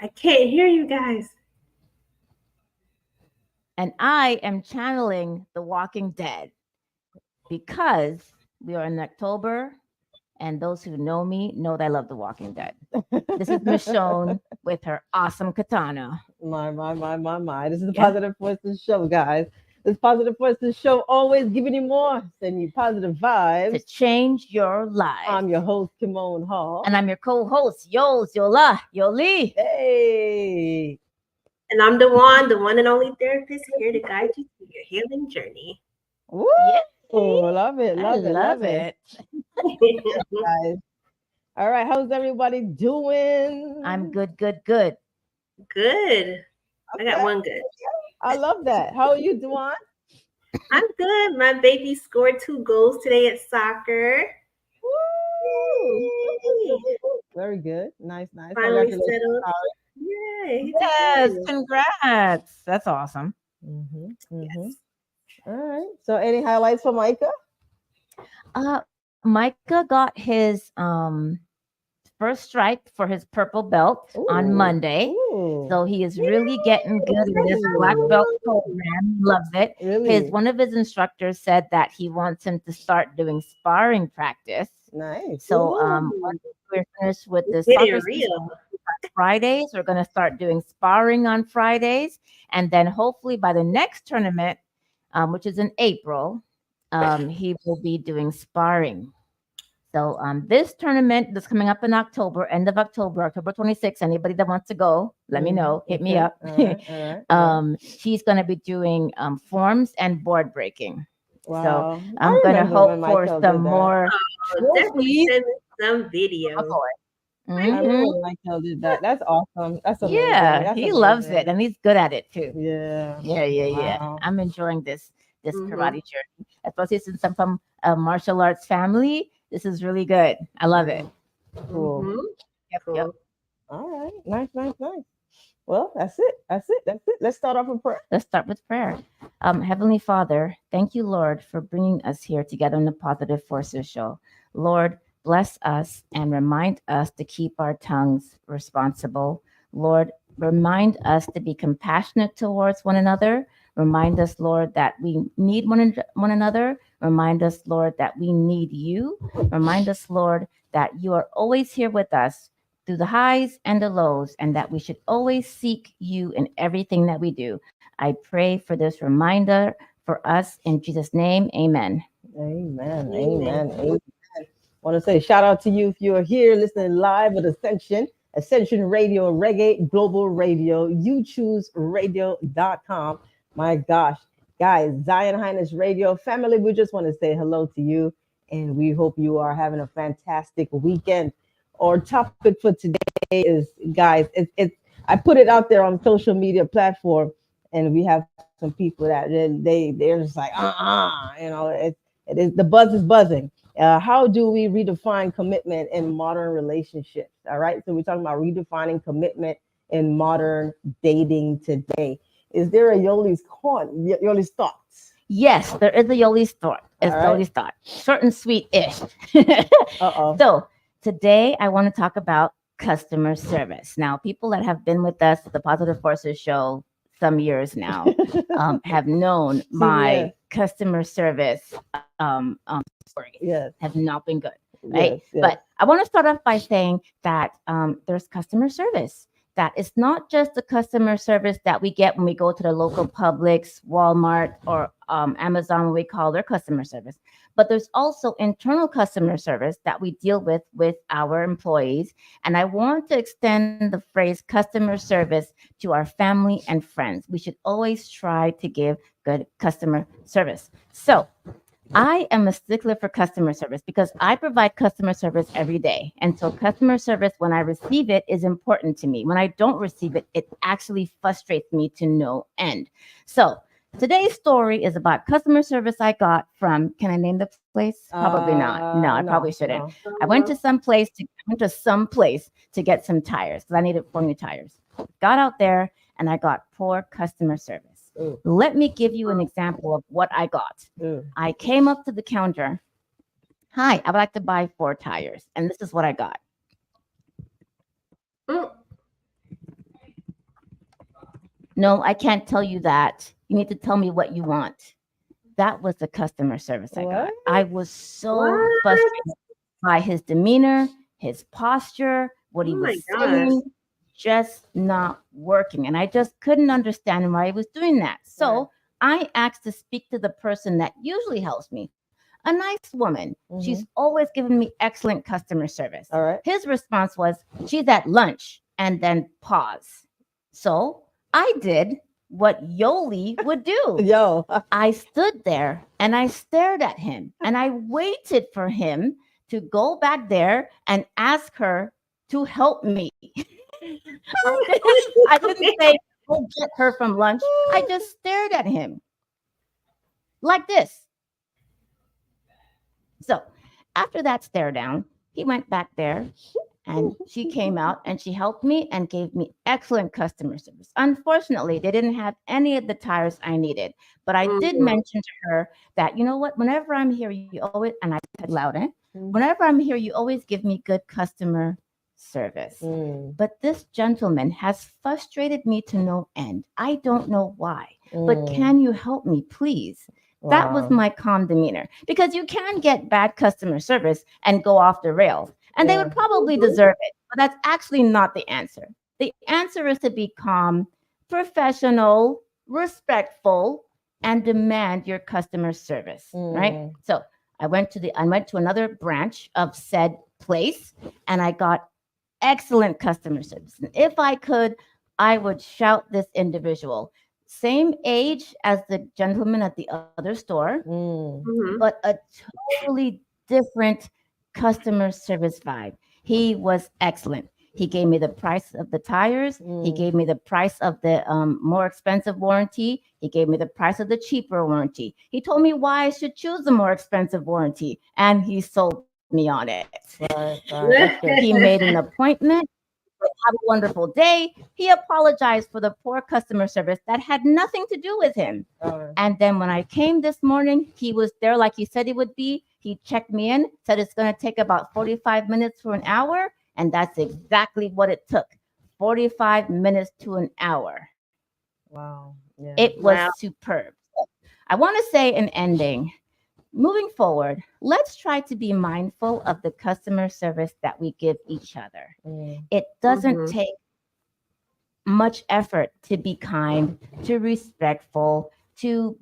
I can't hear you guys. And I am channeling The Walking Dead because we are in October, and those who know me know that I love The Walking Dead. This is Michonne with her awesome katana. My. This is the Yeah. Positive Forces Show, guys. This Positive Forces Show always giving you more, sending you positive To vibes. change your life. I'm your host, Kimone Hall. And I'm your co-host, Yola, Yoli. Hey. And I'm the one and only therapist here to guide you through your healing journey. Woo! Yeah, Love it, I love it, love love it. it. Guys. All right, how's everybody doing? I'm good. Good. I got Okay, one good. I love that. How are you, Dwan? I'm good. My baby scored 2 goals today at soccer. Woo! Yay. Very good. Nice. Finally Congratulations. settled. Yay. He did Yes, good. congrats. That's awesome. Mm-hmm. Yes. All right. So, any highlights for Micah? Micah got his first stripe for his purple belt on Ooh. Monday. Ooh. So he is really getting good in this black belt program. Loves it. Really? One of his instructors said that he wants him to start doing sparring practice. Nice. So Ooh. once we're finished with the Getting soccer season real. on Fridays, we're going to start doing sparring on Fridays, and then hopefully by the next tournament, which is in April, he will be doing sparring. So this tournament that's coming up in October, end of October, October 26th, anybody that wants to go, let me know, hit me Okay. up. All right. She's going to be doing forms and board breaking. So Wow. I I'm going to remember when hope for Michael some did that. more Oh, definitely trophies. send me some Oh, videos. boy. I remember Mhm. when Michael did that. That's awesome. That's amazing. Yeah, That's he loves it amazing. and he's good at it too. Yeah. Yeah. Wow. I'm enjoying this Mm-hmm. karate journey, especially since I'm from a martial arts family. This is really good. I love it. Cool. Mm-hmm. Yep. All right. Nice. Well, that's it. Let's start off with prayer. Let's start with prayer. Heavenly Father, thank you, Lord, for bringing us here together in the Positive Forces Show. Lord, bless us and remind us to keep our tongues responsible. Lord, remind us to be compassionate towards one another. Remind us, Lord, that we need one another. Remind us, Lord, that we need you. Remind us, Lord, that you are always here with us through the highs and the lows, and that we should always seek you in everything that we do. I pray for this reminder for us in Jesus' name. Amen. Amen. Want to say shout out to you if you're here listening live with Ascension Radio, Reggae Global Radio, you choose radio.com. My gosh, guys, Zion Highness Radio family, we just want to say hello to you and we hope you are having a fantastic weekend. Our topic for today is, guys, I put it out there on social media platform and we have some people that they're just like it is, the buzz is buzzing. How do we redefine commitment in modern relationships? All right. So we're talking about redefining commitment in modern dating today. Is there a Yoli's thoughts? Yes, there is a Yoli's thought. It's All right. Yoli's thought. Short and sweet ish. Uh-oh. So today I want to talk about customer service. Now, people that have been with us, the Positive Forces show, some years now, have known my CVS. customer service stories Yes. have not been good, right? Yes. But I want to start off by saying that there's customer service. That it's not just the customer service that we get when we go to the local Publix, Walmart, or Amazon, when we call their customer service, but there's also internal customer service that we deal with our employees. And I want to extend the phrase customer service to our family and friends. We should always try to give good customer service. So I am a stickler for customer service because I provide customer service every day. And so customer service, when I receive it, is important to me. When I don't receive it, it actually frustrates me to no end. So today's story is about customer service I got from, can I name the place? Probably not. No, I probably No, shouldn't. no. I went to some place to get some tires because I needed 4 new tires. Got out there and I got poor customer service. Ooh. Let me give you an example of what I got. Ooh. I came up to the counter. Hi, I would like to buy 4 tires. And this is what I got. Mm. No, I can't tell you that. You need to tell me what you want. That was the customer service I What? got. I was so What? frustrated by his demeanor, his posture, what he Oh my was gosh. saying, just not working. And I just couldn't understand why he was doing that. Right. So I asked to speak to the person that usually helps me, a nice woman. She's Mm-hmm. always given me excellent customer service. All right. His response was, she's at lunch, and then pause. So I did what Yoli would do. Yo. I stood there and I stared at him and I waited for him to go back there and ask her to help me. I didn't say, go get her from lunch. I just stared at him like this. So after that stare down, he went back there and she came out and she helped me and gave me excellent customer service. Unfortunately, they didn't have any of the tires I needed, but I did Mhm. mention to her that, you know what, whenever I'm here, you always, and I said loud, Mm. whenever I'm here, you always give me good customer service. Mm. But this gentleman has frustrated me to no end. I don't know why, but Mm. can you help me, please? That was Wow. my calm demeanor because you can get bad customer service and go off the rails, and they Yeah. would probably Mhm. deserve it. But that's actually not the answer. The answer is to be calm, professional, respectful, and demand your customer service, right? Mm. So I went to another branch of said place and I got excellent customer service. And if I could, I would shout this individual. Same age as the gentleman at the other store, Mm. Mhm. but a totally different customer service vibe. He was excellent. He gave me the price of the tires. He Mm. gave me the price of the more expensive warranty. He gave me the price of the cheaper warranty. He told me why I should choose the more expensive warranty, and he sold me on it. Right. Right. He That's made good. an appointment. Have a wonderful day. He apologized for the poor customer service that had nothing to do with him. All right. And then when I came this morning, he was there like he said he would be. He checked me in, said it's going to take about 45 minutes to an hour. And that's exactly what it took, 45 minutes to an hour. Wow. It Yeah. was Wow. superb. I want to say an ending. Moving forward, let's try to be mindful of the customer service that we give each other. Mm. It doesn't Mhm. take much effort to be kind, to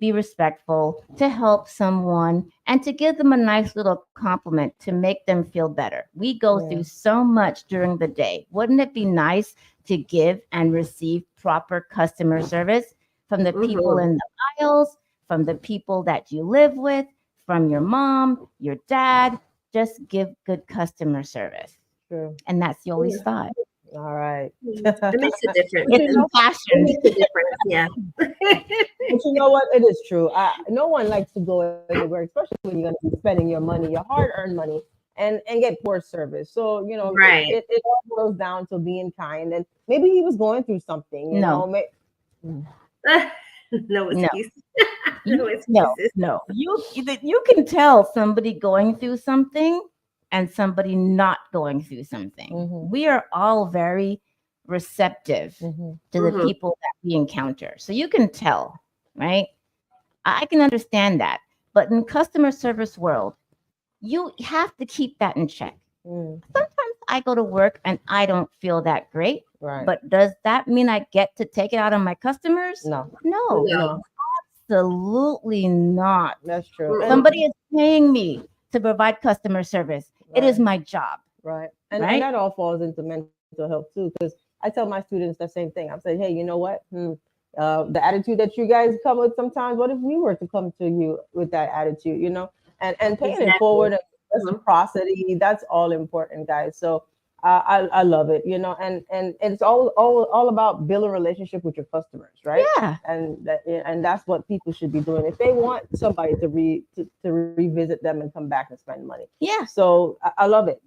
be respectful, to help someone, and to give them a nice little compliment to make them feel better. We go Yeah. through so much during the day. Wouldn't it be nice to give and receive proper customer service from the people Mhm. in the aisles, from the people that you live with, from your mom, your dad? Just give good customer service. True. And that's Yoli's Yeah. thought. All right. It makes a difference. It's You know, It impassioned. makes a difference. Yeah. but you know what? It is true. No one likes to go anywhere, especially when you're going to be spending your money, your hard-earned money, and get poor service. So you know, it, Right. it, it all boils down to being kind. And maybe he was going through something. You know, No, No no. excuse. No No, excuses. no. You can tell somebody going through something and somebody not going through something. Mm-hmm. We are all very receptive Mm-hmm. to the Mhm. people that we encounter. So you can tell, right? I can understand that. But in customer service world, you have to keep that in check. Mm. Sometimes I go to work and I don't feel that great, Right. but does that mean I get to take it out on my customers? No. No, No. absolutely not. That's true. And Mm-mm. Somebody is paying me to provide customer service. It is right. my job, Right. And right? that all falls into mental health too, because I tell my students the same thing. I'm saying, hey, you know what? The attitude that you guys come with sometimes, what if we were to come to you with that attitude, you know? And paying it Exactly. forward and Mhm. reciprocity, that's all important, guys. So I love it, you know, and it's all about building a relationship with your customers, right? Yeah, And that's what people should be doing if they want somebody to revisit them and come back and spend money. yeah, So I love it.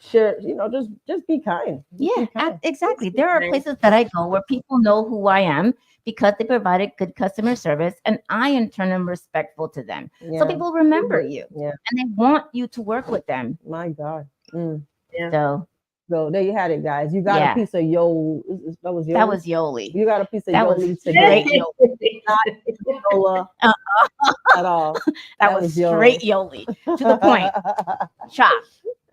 Share, you know, just be kind. Just yeah, be kind. exactly. It's There are nice. places that I go where people know who I am because they provided good customer service, and I, in turn, am respectful to them. So Yeah, people remember Mhm. you yeah. and they want you to work with them. My God. Mm. Yeah. So So there you had it, guys. You got a Yeah, piece of yo. That was that Yoli. was Yoli. You got a piece of That was Yoli straight today. Yoli. Not Yola Uh, at all. that That was was straight Yoli. Yoli. To the point. Chop.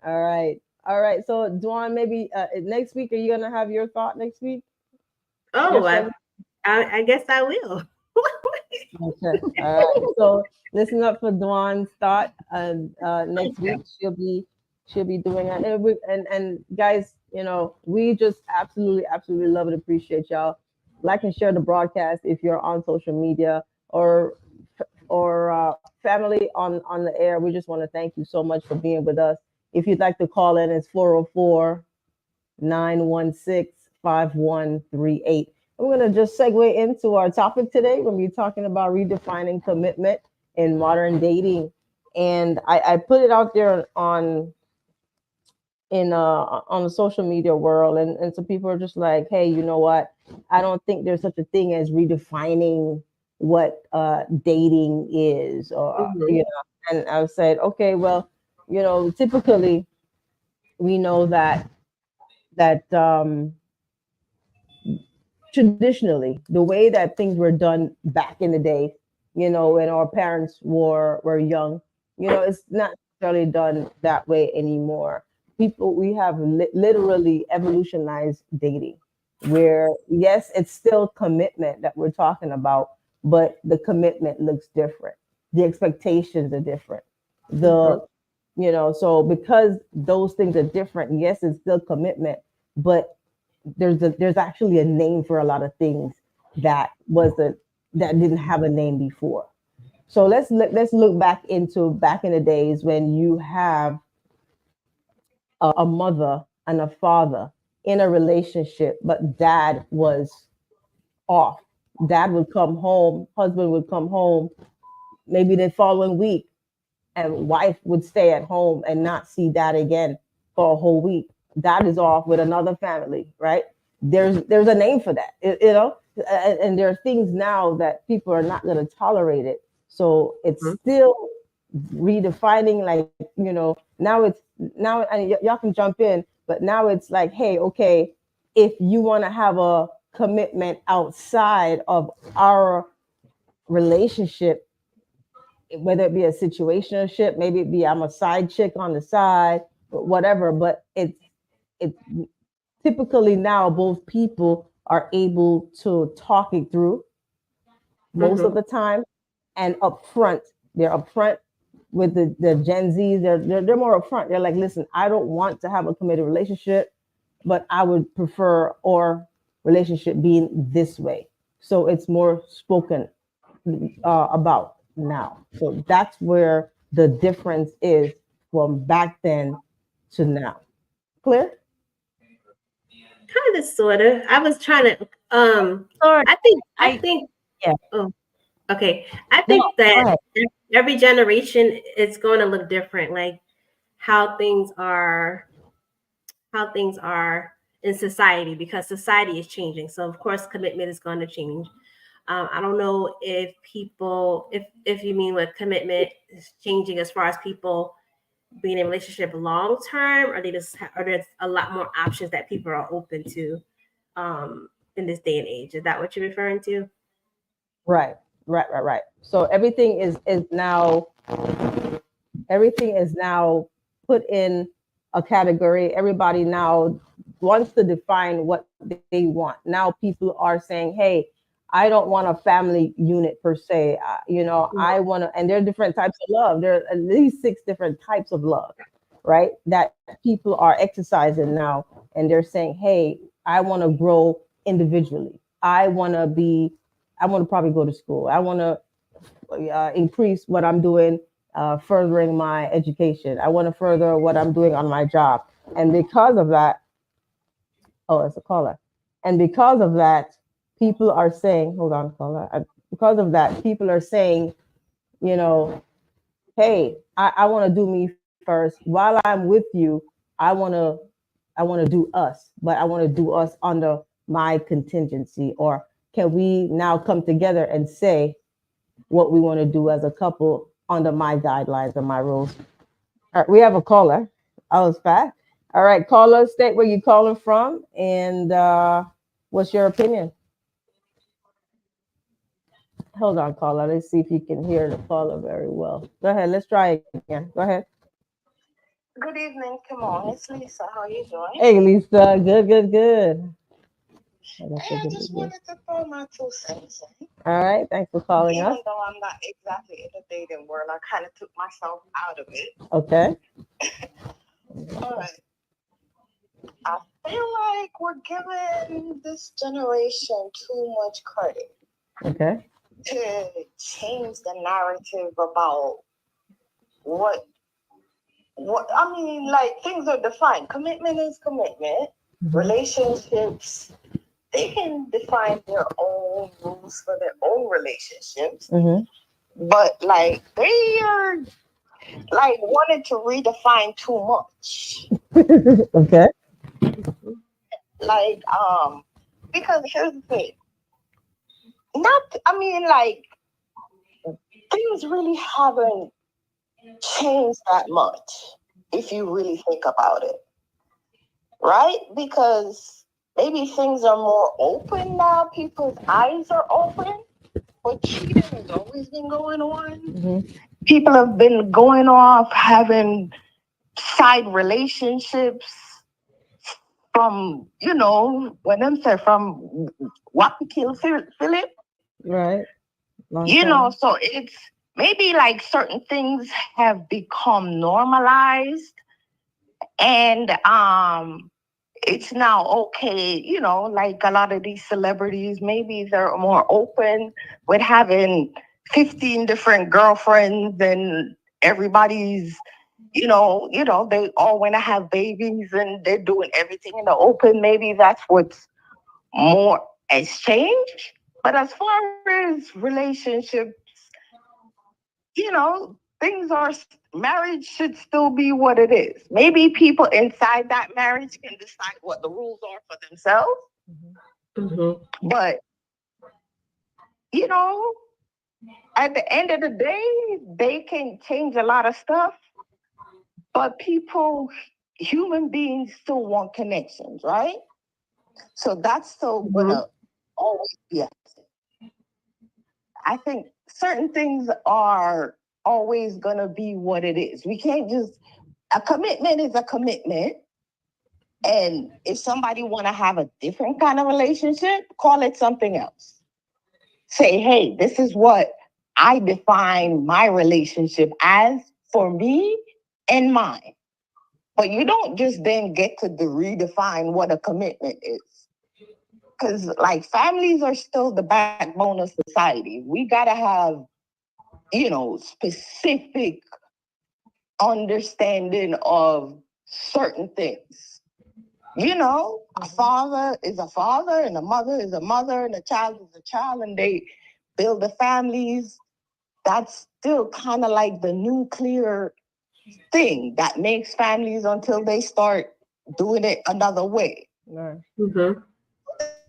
All right. All right. So, Dwan, maybe next week, are you going to have your thought next week? Your Oh, segment? I guess I will. Okay. All right. So, listen up for Dwan's thought. Next week, she'll be doing it. And guys, we just absolutely love and appreciate y'all. Like and share the broadcast if you're on social media or family on the air. We just want to thank you so much for being with us. If you'd like to call in, it's 404-916-5138. We're going to just segue into our topic today. We're going to be talking about redefining commitment in modern dating. And I put it out there on the social media world, and some people are just like, hey, you know what, I don't think there's such a thing as redefining what dating is, or Mhm. and I said, okay, well, typically we know that traditionally the way that things were done back in the day, when our parents were young, it's not necessarily done that way anymore. We have literally evolutionized dating, where yes, it's still commitment that we're talking about, but the commitment looks different. The expectations are different. Mhm. The so because those things are different, yes, it's still commitment, but there's actually a name for a lot of things that wasn't that didn't have a name before. So let's look back in the days when you have a mother and a father in a relationship, but dad was off. Dad would come home, husband would come home maybe the following week, and wife would stay at home and not see dad again for a whole week. Dad is off with another family, right? There's a name for that, and there are things now that people are not going to tolerate it. So it's Mhm. still redefining, like, now it's now, and y'all can jump in, but now it's like, hey, okay, if you want to have a commitment outside of our relationship, whether it be a situationship, maybe it be I'm a side chick on the side, whatever. But it's typically now both people are able to talk it through most of Mhm. the time, and upfront. They're upfront with the Gen Zs. They're more upfront. They're like, listen, I don't want to have a committed relationship, but I would prefer our relationship being this way. So it's more spoken about now. So that's where the difference is from back then to now. Clear? Kind of, sort of. I was trying to. Lord, I think. I I think. yeah. Oh, okay. I No, think that go ahead. every generation is going to look different. Like how things are, how things are in society, because society is changing. So of course, commitment is going to change. I don't know if people, if you mean what commitment is changing as far as people being in a relationship long term, or or there's a lot more options that people are open to in this day and age. Is that what you're referring to? Right, right. So everything is now put in a category. Everybody now wants to define what they want. Now people are saying, hey, I don't want a family unit per se. I want to, and there are different types of love. There are at least 6 different types of love, right? That people are exercising now. And they're saying, hey, I want to grow individually. I want to probably go to school. I want to increase what I'm doing, furthering my education. I want to further what I'm doing on my job. And because of that, oh, it's a caller. And because of that, people are saying, hold on, caller. Because of that, people are saying, you know, hey, I want to do me first. While I'm with you, I want to I want to do us, but I want to do us under my contingency. Or can we now come together and say what we want to do as a couple under my guidelines and my rules? All right, we have a caller. I was fast. All right, caller, state where you calling from, and what's your opinion? Hold on, caller. Let's see if you can hear the caller very well. Go ahead. Let's try again. Go ahead. Good evening, Kimone. It's Lisa. How are you doing? Hey, Lisa. Good. Oh, Hey, I just wanted to throw my 2 cents in. All right. Thanks for calling us. Even though I'm not exactly in the dating world, I kind of took myself out of it. Okay. But I feel like we're giving this generation too much credit Okay. to change the narrative about what I mean, like things are defined. Commitment is commitment. Relationships, they can define their own rules for their own relationships. But like they are like wanted to redefine too much. Okay. Like because here's the thing. Not I mean like things really haven't changed that much if you really think about it. Right? Because maybe things are more open now, people's eyes are open, but cheating has always been going on. People have been going off having side relationships from, when them say from what we kill Philip. Right. So it's maybe like certain things have become normalized and it's now okay, like a lot of these celebrities, maybe they're more open with having 15 different girlfriends and everybody's, they all want to have babies and they're doing everything in the open. Maybe that's what's more has changed. But as far as relationships, things are marriage should still be what it is. Maybe people inside that marriage can decide what the rules are for themselves. But at the end of the day, they can change a lot of stuff. But human beings still want connections, right? So that's still gonna always be. I think certain things are always gonna be what it is. We can't just a commitment is a commitment. And if somebody want to have a different kind of relationship, call it something else. Say, hey, this is what I define my relationship as for me and mine. But you don't just then get to redefine what a commitment is. Because like families are still the backbone of society. We gotta have, specific understanding of certain things. A father is a father and a mother is a mother and a child is a child and they build the families. That's still kind of like the nuclear thing that makes families until they start doing it another way. Right.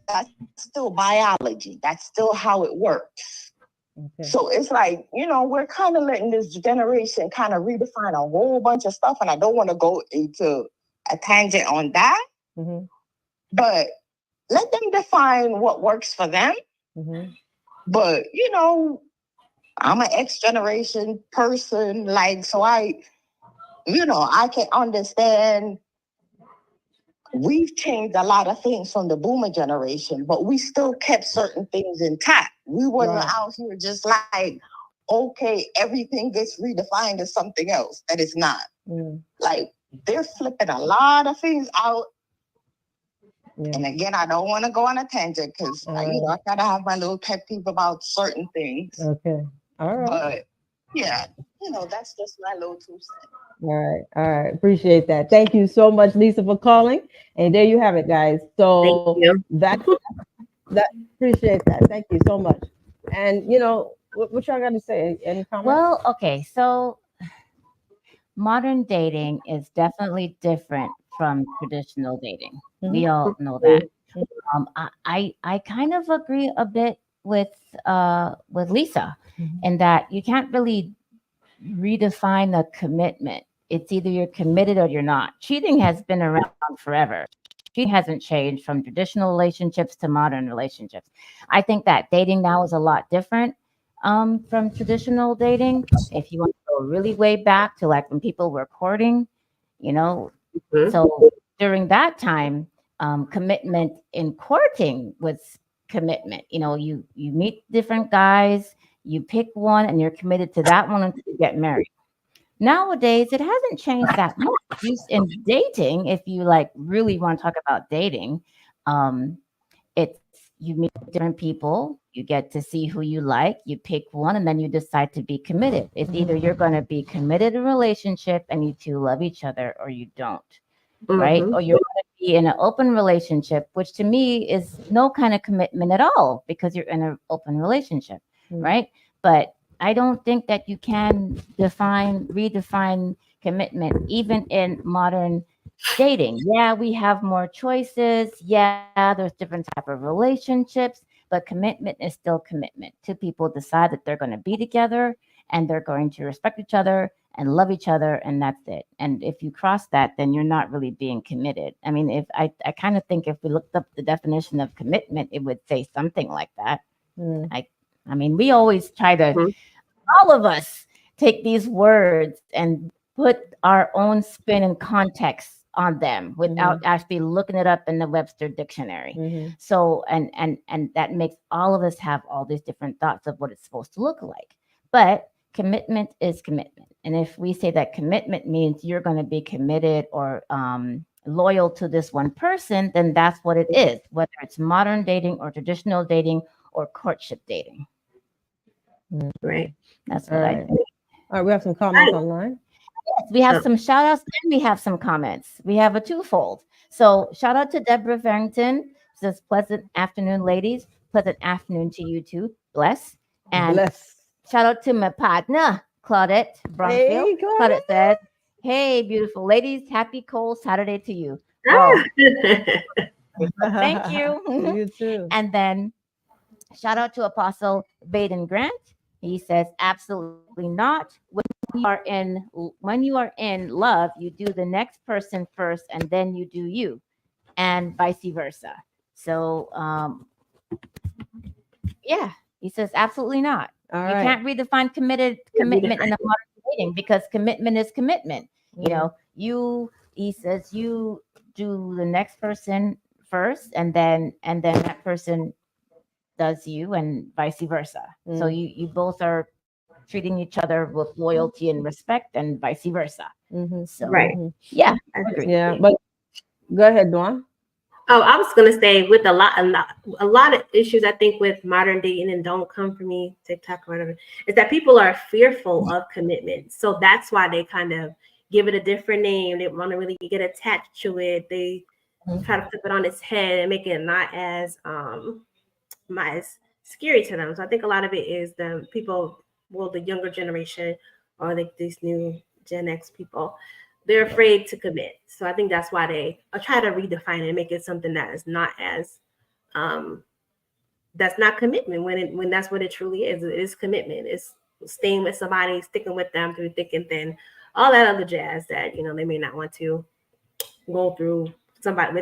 That's still biology. That's still how it works. Okay. So it's like, we're kind of letting this generation kind of redefine a whole bunch of stuff. And I don't want to go into a tangent on that. But let them define what works for them. But, I'm an X generation person. Like, so I can understand we've changed a lot of things from the boomer generation, but we still kept certain things intact. We wasn't out here just like, okay, everything gets redefined as something else that is not. Like, they're flipping a lot of things out. And again, I don't want to go on a tangent because, I gotta have my little pet peeve about certain things. Okay. All right. But yeah, that's just my little 2 cents. All right. Appreciate that. Thank you so much, Lisa, for calling. And there you have it, guys. So that appreciate that. Thank you so much. And what y'all got to say? Any comments? Well, okay. So modern dating is definitely different from traditional dating. We all know that. I kind of agree a bit with Lisa in that you can't really redefine the commitment It's either you're committed or you're not. Cheating has been around forever. Cheating hasn't changed from traditional relationships to modern relationships. I think that dating now is a lot different from traditional dating. If you want to go really way back to like when people were courting, you know, Mhm. so during that time, commitment in courting was commitment. You meet different guys, you pick one, and you're committed to that one until you get married. Nowadays, it hasn't changed that much. In dating, if you like really want to talk about dating, um, it's you meet different people, you get to see who you like, you pick one, and then you decide to be committed. It's either you're going to be committed in a relationship and you two love each other, or you don't, right? Mhm. Or you're going to be in an open relationship, which to me is no kind of commitment at all because you're in an open relationship, right? But I don't think that you can redefine commitment even in modern dating. Yeah, we have more choices. Yeah, there's different type of relationships, but commitment is still commitment. Two people decide that they're going to be together and they're going to respect each other and love each other, and that's it. And if you cross that, then you're not really being committed. I mean, if I kind of think if we looked up the definition of commitment, it would say something like that. I I mean, we always try to, Mhm. all of us take these words and put our own spin and context on them without actually looking it up in the Webster dictionary. So and that makes all of us have all these different thoughts of what it's supposed to look like. But commitment is commitment. And if we say that commitment means you're going to be committed or loyal to this one person, then that's what it is, whether it's modern dating or traditional dating or courtship dating. Right. That's All what I right. think. All right. We have some comments online. We have So, some shout outs and we have some comments. We have a twofold. So shout out to Deborah Farrington. Says pleasant afternoon, ladies. Pleasant afternoon to you too. Bless. And Bless. shout out to my partner, Claudette Bromfield. Hey, go Claudette says, hey, beautiful ladies, happy cold Saturday to you. Well, thank ahead. you. You too. And then shout out to Apostle Baden Grant. He says, absolutely not. When you are in love, you do the next person first, and then you do you, and vice versa. So, yeah, he says, absolutely not. All You right. can't redefine commitment in a modern dating because commitment is commitment. He says you do the next person first, and then that person does you and vice versa. So you both are treating each other with loyalty and respect and vice versa. So right. yeah, I I agree. Yeah, but go ahead, Dwan. Oh, I was gonna say with a lot of issues I think with modern dating and don't come for me, TikTok or whatever, is that people are fearful of commitment. So that's why they kind of give it a different name. They want to really get attached to it. They try to flip it on its head and make it not as scary to them. So I think a lot of it is the people, well, the younger generation or like these new Gen X people, they're afraid to commit. So I think that's why they try to redefine it and make it something that is not as that's not commitment when that's what it truly is. It is commitment. It's staying with somebody, sticking with them through thick and thin, all that other jazz that they may not want to go through somebody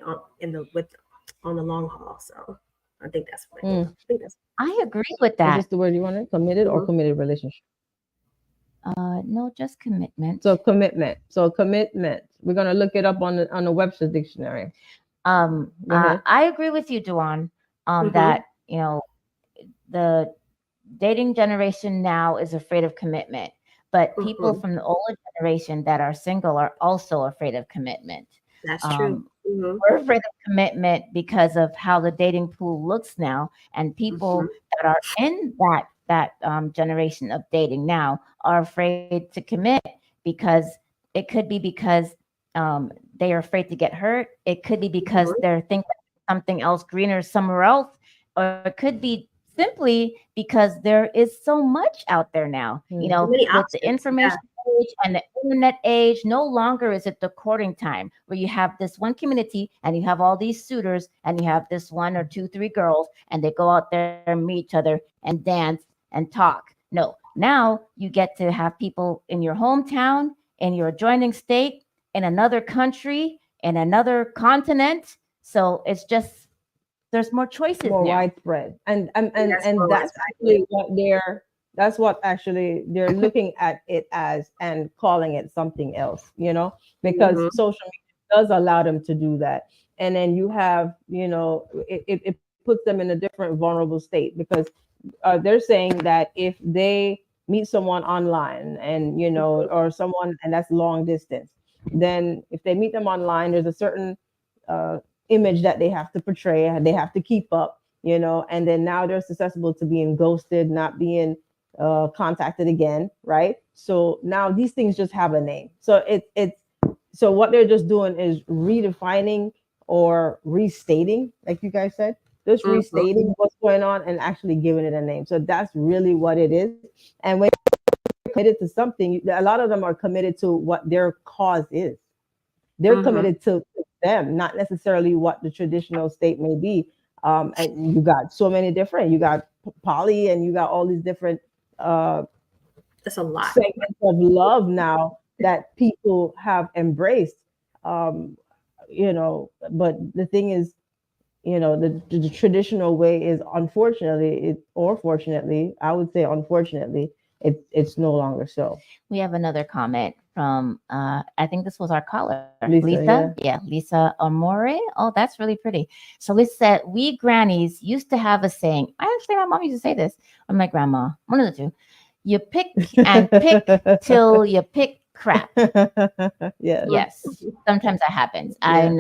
on the long haul. So I think that's what I think that's I agree with Is that. this the word you wanted? Committed or committed relationship? No, just commitment. So commitment. So commitment. We're gonna look it up on the Webster dictionary. Go ahead. I agree with you, Dwan, that the dating generation now is afraid of commitment, but people from the older generation that are single are also afraid of commitment. That's true. We're afraid of commitment because of how the dating pool looks now, and people that are in that generation of dating now are afraid to commit because it could be because they are afraid to get hurt. It could be because they're thinking something else greener somewhere else, or it could be simply because there is so much out there now. Many With the options, information age and the internet age, no longer is it the courting time where you have this one community and you have all these suitors and you have this one or two, three girls and they go out there and meet each other and dance and talk. No, now you get to have people in your hometown in your adjoining state, in another country, in another continent. So it's just there's more choices more now. widespread, and That's more that's widespread. actually what that's what actually they're looking at it as and calling it something else, because Mhm. social media does allow them to do that. And then you have, it puts them in a different vulnerable state, because they're saying that if they meet someone online, and or someone, and that's long distance, then if they meet them online, there's a certain uh, image that they have to portray, and they have to keep up, and then now they're susceptible to being ghosted, not being contacted again, right? So now these things just have a name. So so what they're just doing is redefining or restating, like you guys said, just Mhm. restating what's going on and actually giving it a name. So that's really what it is. And when you're committed to something, a lot of them are committed to what their cause is. They're Mhm. committed to them, not necessarily what the traditional state may be. And you got so many different, you got poly, and you got all these different uh, That's a lot. segments of love now that people have embraced. Um, but the thing is, the traditional way is, unfortunately, or fortunately, I would say unfortunately, it's no longer so. We have another comment from I think this was our caller, Lisa, Yeah, Lisa Amore. Oh, that's really pretty. So Lisa said, we grannies used to have a saying. My mom used to say this, or my grandma, one of the two. You pick and pick till you pick crap. Yeah. Yes, sometimes that happens. Yeah. And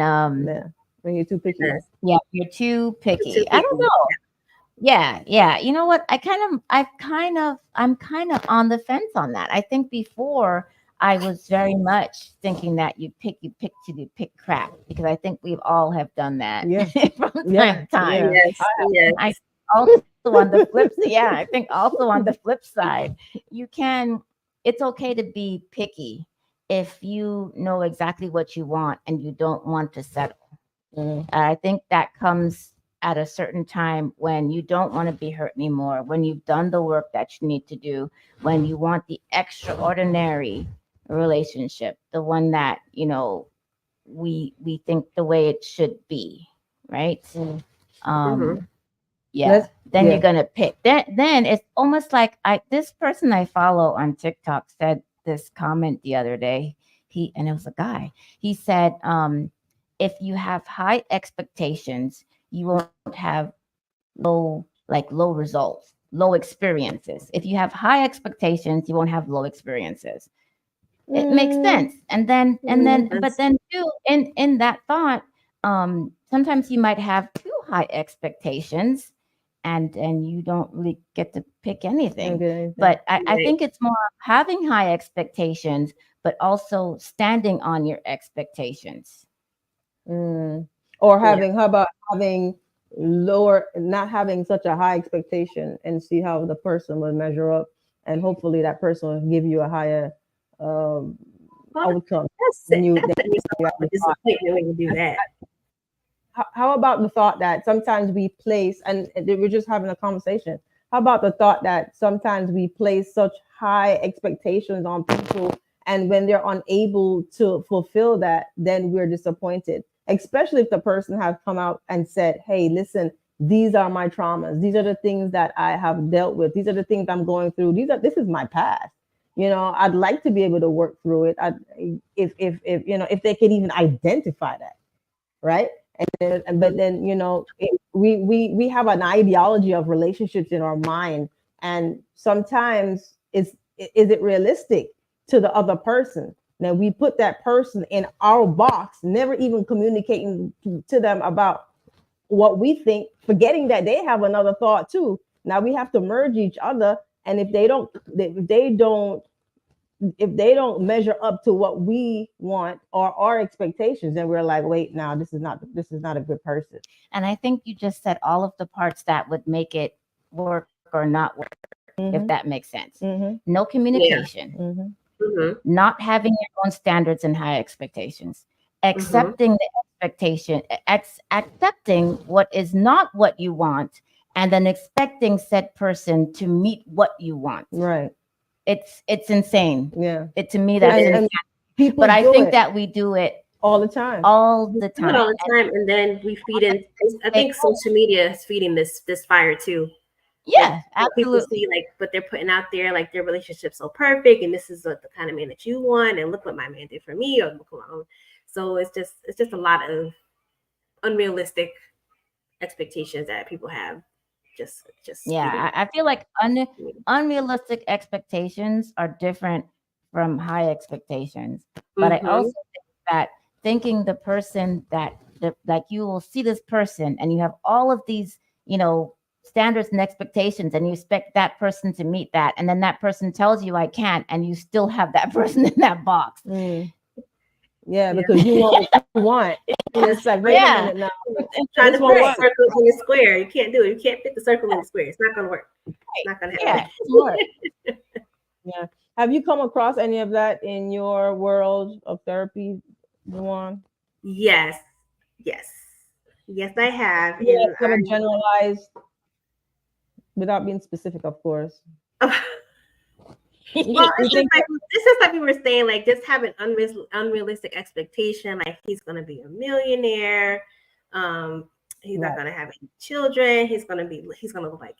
Yeah. When you're too picky. Yes. yeah, you're too picky. Too I don't picky. know. Yeah. You know what? I'm kind of on the fence on that. I think before I was very much thinking that you pick till you pick crap, because I think we've all have done that Yeah. from Yeah. time to time. Yeah. Yes. Yes. I also on the flip, yeah, I think also on the flip side, it's okay to be picky if you know exactly what you want and you don't want to settle. Mm. I think that comes at a certain time when you don't want to be hurt anymore, when you've done the work that you need to do, when you want the extraordinary relationship, the one that, we think the way it should be, right? Mm. Um, yeah. Let's- Then yeah. you're gonna pick. Then it's almost like this person I follow on TikTok said this comment the other day. And it was a guy. He said, if you have high expectations, you won't have low results, low experiences. If you have high expectations, you won't have low experiences. It makes sense. And then but then too, in that thought, sometimes you might have too high expectations, and you don't really get to pick anything. Okay. But I Right. think it's more having high expectations, but also standing on your expectations. Mm. Or Yeah. how about having not having such a high expectation, and see how the person will measure up, and hopefully that person will give you a higher um, Well, outcome that's than you. that's at least a disappointment when you do that. How about the thought that sometimes we place, and we're just having a conversation. How about the thought that sometimes we place such high expectations on people, and when they're unable to fulfill that, then we're disappointed, especially if the person has come out and said, hey, listen, these are my traumas. These are the things that I have dealt with. These are the things I'm going through. This is my past. I'd like to be able to work through it. If they could even identify that, right? But then we have an ideology of relationships in our mind, and sometimes is it realistic to the other person? Now we put that person in our box, never even communicating to them about what we think, forgetting that they have another thought too. Now we have to merge each other, and if they don't measure up to what we want or our expectations, then we're like, wait, now this is not a good person. And I think you just said all of the parts that would make it work or not work, if that makes sense. No communication, not having your own standards and high expectations, accepting the expectation, accepting what is not what you want, and then expecting said person to meet what you want. Right. it's insane. Yeah. To me, that's And insane. people But I do think it that we do it all the time. all We the do it all time. the time, and then we feed in. I think social media is feeding this fire too. Yeah, Like, people absolutely. see like what they're putting out there, like their relationship's so perfect, and this is what the kind of man that you want, and look what my man did for me, or look what my own. So it's just a lot of unrealistic expectations that people have. Just Yeah, I feel like unrealistic expectations are different from high expectations. But I also think that thinking the person like you will see this person and you have all of these, standards and expectations, and you expect that person to meet that, and then that person tells you I can't, and you still have that person in that box. Yeah, because you want what you want. It's like, wait a minute now. Trying to put circles in a square. You can't do it. You can't fit the circle in the square. It's not going to work. It's not going to happen. Yeah. Have you come across any of that in your world of therapy, Dwan? Yes. Yes, I have. Yeah, And kind of generalized, without being specific, of course. Well, it's just like we were saying, like just have an unrealistic expectation, like he's gonna be a millionaire, he's not gonna have any children, he's gonna look like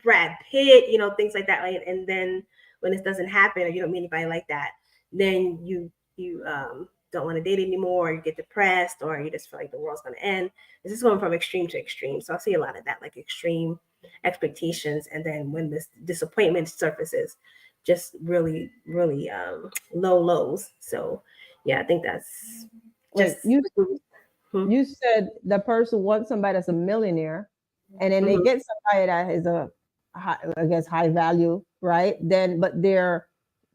Brad Pitt, things like that. Like, and then when this doesn't happen, or you don't meet anybody like that, then you don't want to date anymore, or you get depressed, or you just feel like the world's gonna end. It's just going from extreme to extreme. So I see a lot of that, like extreme expectations, and then when this disappointment surfaces, just really low lows. So yeah, I think that's just you said the person wants somebody that's a millionaire, and then they get somebody that is high value, right? Then but their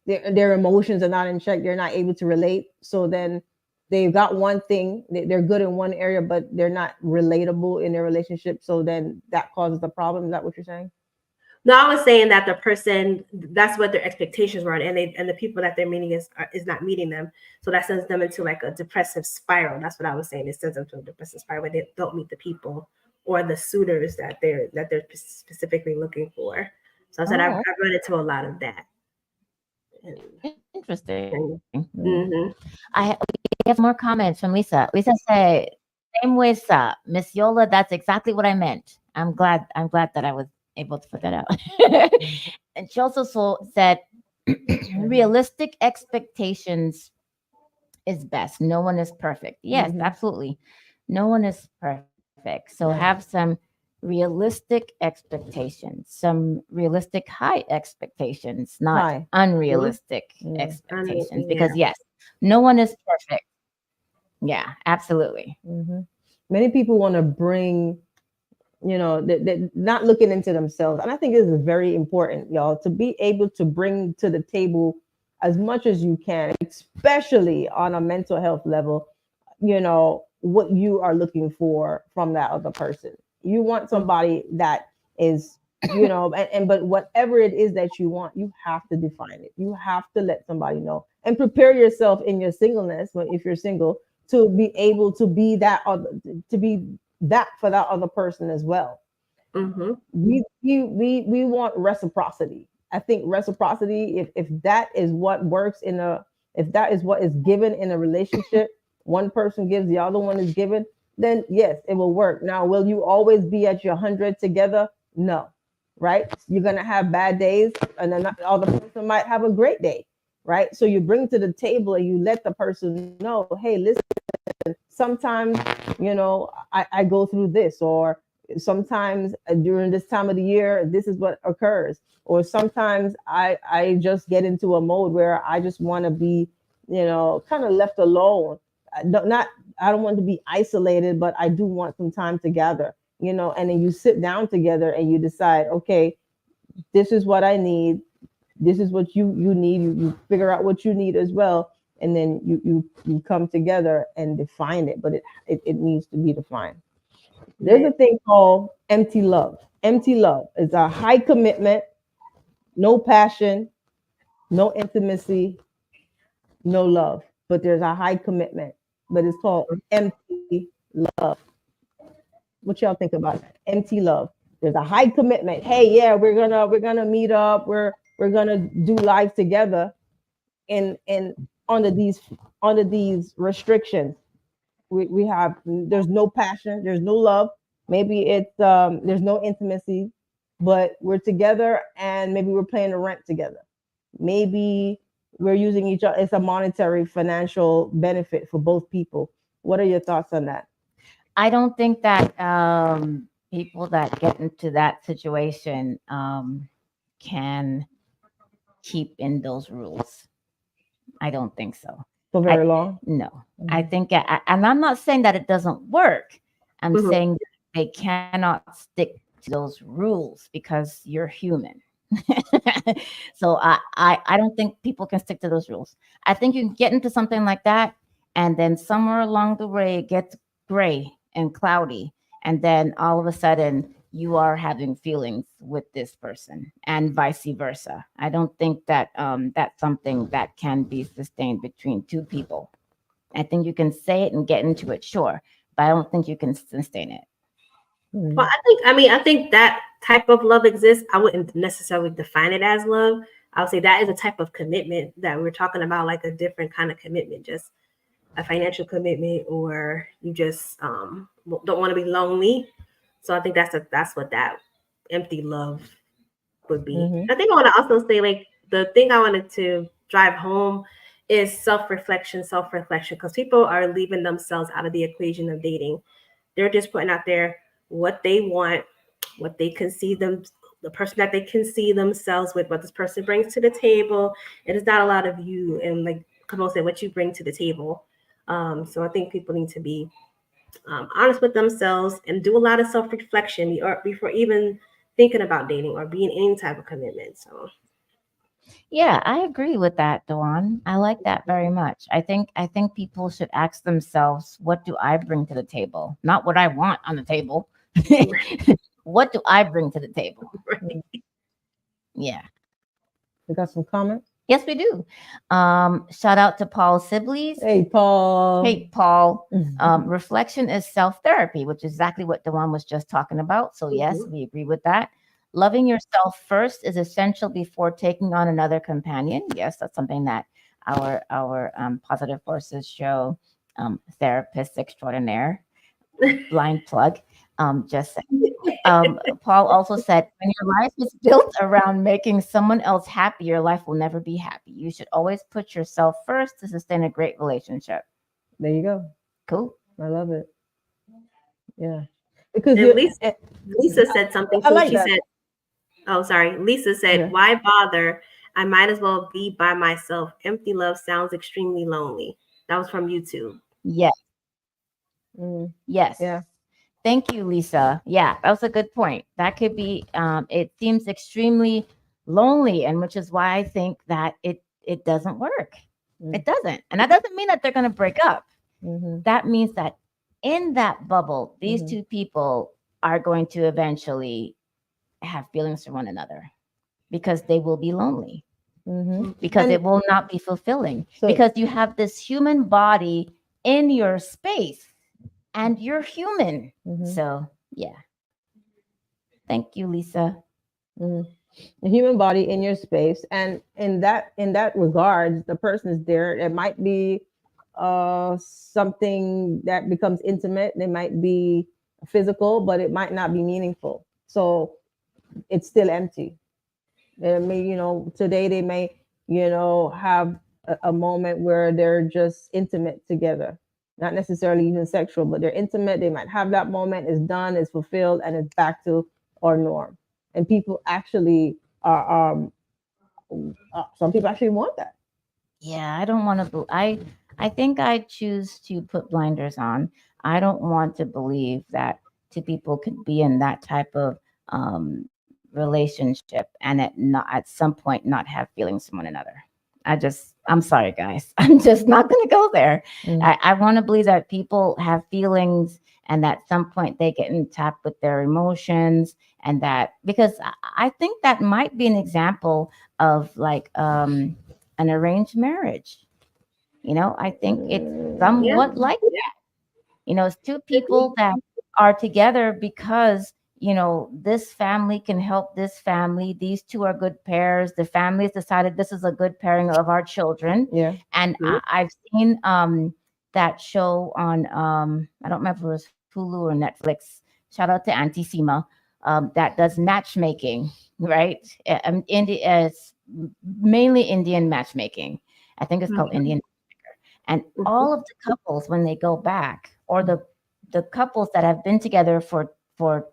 emotions are not in check, they're not able to relate, so then they've got one thing, they're good in one area, but they're not relatable in their relationship, so then that causes the problem. Is that what you're saying? No, I was saying that the person, that's what their expectations were, and the people that they're meeting is not meeting them. So that sends them into like a depressive spiral. That's what I was saying. It sends them to a depressive spiral where they don't meet the people or the suitors that they're specifically looking for. So I said I've run into a lot of that. Interesting. We have more comments from Lisa. Lisa say, "Same way, sir, Miss Yola. That's exactly what I meant. I'm glad that I was able to put that out." And she also said, "Realistic expectations is best. No one is perfect." Yes, absolutely. No one is perfect. So have some realistic expectations, some realistic high expectations, not unrealistic expectations. Because yes, no one is perfect. Yeah, absolutely. Many people want to bring, they're not looking into themselves. And I think this is very important, y'all, to be able to bring to the table as much as you can, especially on a mental health level, what you are looking for from that other person. You want somebody that is, but whatever it is that you want, you have to define it. You have to let somebody know and prepare yourself in your singleness, if you're single, to be able to be that for that other person as well. We want reciprocity. I think reciprocity, if that is what works if that is what is given in a relationship, one person gives, the other one is given, then yes, it will work. Now, will you always be at your 100 together? No, right? You're gonna have bad days, and then the other person might have a great day, right? So you bring to the table and you let the person know, hey, listen, sometimes, I go through this, or sometimes during this time of the year, this is what occurs. Or sometimes I just get into a mode where I just want to be, kind of left alone. I don't want to be isolated, but I do want some time together, and then you sit down together and you decide, okay, this is what I need. This is what you need. You figure out what you need as well. And then you come together and define it, but it needs to be defined. There's a thing called empty love. Empty love is a high commitment, no passion, no intimacy, no love, but there's a high commitment, but it's called empty love. What y'all think about that? Empty love. There's a high commitment. Hey, yeah, we're gonna meet up. We're we're gonna do life together in under these restrictions. We have, there's no passion, there's no love, maybe it's there's no intimacy, but we're together and maybe we're paying the rent together. Maybe we're using each other. It's a monetary financial benefit for both people. What are your thoughts on that? I don't think that people that get into that situation can keep in those rules. I don't think so. For very long? No, I think, and I'm not saying that it doesn't work. I'm saying they cannot stick to those rules because you're human. So I don't think people can stick to those rules. I think you can get into something like that, and then somewhere along the way it gets gray and cloudy, and then all of a sudden you are having feelings with this person and vice versa. I don't think that that's something that can be sustained between two people. I think you can say it and get into it, sure, but I don't think you can sustain it. Well, I think that type of love exists. I wouldn't necessarily define it as love. I would say that is a type of commitment that we're talking about, like a different kind of commitment, just a financial commitment, or you just don't want to be lonely. So I think that's what that empty love would be. I think I want to also say, like, the thing I wanted to drive home is self-reflection, because people are leaving themselves out of the equation of dating. They're just putting out there what they want, what they can see them, the person that they can see themselves with, what this person brings to the table. It is not a lot of you, and like Kimone said, what you bring to the table. So I think people need to be honest with themselves and do a lot of self-reflection before even thinking about dating or being any type of commitment. So yeah, I agree with that, Dwan. I like that very much. I think people should ask themselves, what do I bring to the table? Not what I want on the table. What do I bring to the table? right. Yeah. We got some comments. Yes, we do. Shout out to Paul Sibley's. Hey, Paul. Hey, Paul. Reflection is self-therapy, which is exactly what Dwan was just talking about. So yes, we agree with that. Loving yourself first is essential before taking on another companion. Yes, that's something that our Positive Forces show, therapist extraordinaire, blind plug, just saying. Paul also said, when your life is built around making someone else happy, your life will never be happy. You should always put yourself first to sustain a great relationship. There you go. Cool. I love it. Yeah. Because Lisa said something too. I like She that. said, oh, sorry. Lisa said, why bother? I might as well be by myself. Empty love sounds extremely lonely. That was from YouTube. Yes. Yes. Yeah. Thank you, Lisa. Yeah, that was a good point. That could be, it seems extremely lonely, and which is why I think that it doesn't work. It doesn't. And that doesn't mean that they're going to break up. That means that in that bubble, these two people are going to eventually have feelings for one another because they will be lonely, because it will not be fulfilling, because you have this human body in your space and you're human. So yeah. Thank you, Lisa. The human body in your space, and in that regard, the person is there. It might be something that becomes intimate. They might be physical, but it might not be meaningful. So it's still empty. They may, today they may, have a moment where they're just intimate together, not necessarily even sexual, but they're intimate. They might have that moment, it's done, it's fulfilled, and it's back to our norm. And people actually are, some people actually want that. Yeah, I don't want to. I think I choose to put blinders on. I don't want to believe that two people could be in that type of relationship and at some point not have feelings for one another. I'm sorry, guys. I'm just not going to go there. I want to believe that people have feelings, and at some point they get in tap with their emotions, and that, because I think that might be an example of like an arranged marriage. I think it's somewhat like that. It's two people that are together because this family can help this family. These two are good pairs. The family has decided this is a good pairing of our children. Yeah. And I've seen that show on I don't remember if it was Hulu or Netflix. Shout out to Auntie Sima, that does matchmaking, right? It's mainly Indian matchmaking. I think it's called Indian. And all of the couples, when they go back, or the couples that have been together for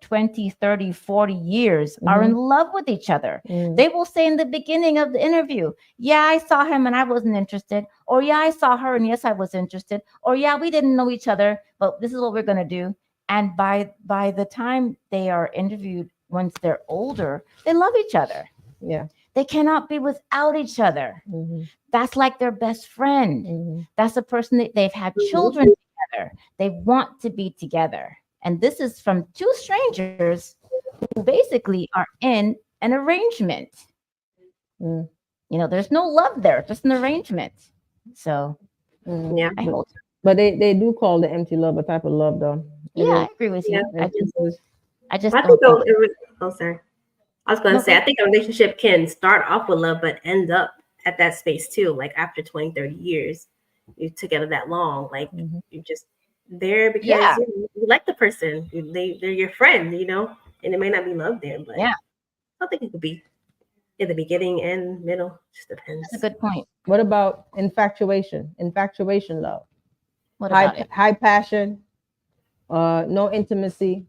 20, 30, 40 years are in love with each other. They will say in the beginning of the interview, yeah, I saw him and I wasn't interested. Or yeah, I saw her and yes, I was interested. Or yeah, we didn't know each other, but this is what we're going to do. And by the time they are interviewed, once they're older, they love each other. Yeah. They cannot be without each other. That's like their best friend. That's a person that they've had children together. They want to be together. And this is from two strangers who basically are in an arrangement. There's no love there, just an arrangement. So Yeah. I hope. But they do call the empty love a type of love, though. Yeah, I agree with you. Yeah. I just I don't think think. oh, sorry. I was going to say, I think a relationship can start off with love, but end up at that space too. Like after 20, 30 years, you're together that long. Like you're just there because you like the person. They're your friend, and it may not be love there, but I think it could be in the beginning and middle. Just depends. That's a good point. What about infatuation? Infatuation love. What about it? High passion, no intimacy,